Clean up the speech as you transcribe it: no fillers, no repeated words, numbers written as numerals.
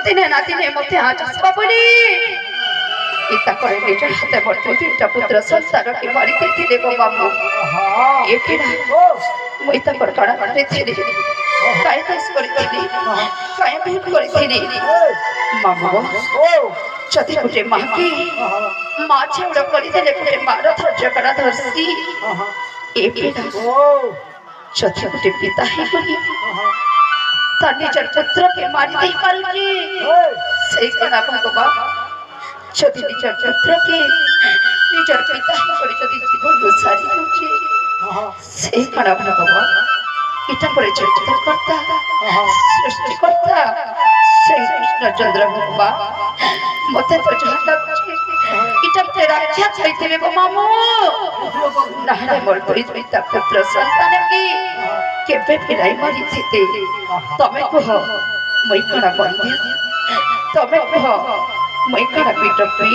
দিনে না দিনে মধ্যে আজ আসবা বলি ইচ্ছা করে নিজের হাতে বর্তে তিনটা পুত্র সন্তানকে বাড়িতে দিলে গো বাবু এপিরা মইতা কর করা দিলে কায় কাজ করে দিলে কায় ভেদ করে দিলে মামা যদি কুটে মাকে মা ছেড়ে করে দিলে কুটে মারা ধৈর্য করা ধরছি এপিরা যদি কুটে পিতা হে করি তার নিজের পুত্রকে মারিতেই পারবে সেই কথা ভগবান যদি নিজের পুত্রকে নিজের পিতা করে যদি জীবন সারি উঠে সেই খারাপ ভগবান এটা করে কর্তা সৃষ্টিকর্তা সেই কৃষ্ণচন্দ্র ভগবান মতে তো ঝাঁটা এটা রাখিয়া চাইতে গো মামু নাহলে মোর পিতা পুত্র সন্তানকে কেবে ফিরাই মারিতে তবে কহ মই করা বন্ধু তবে কহ মই করা বিটপি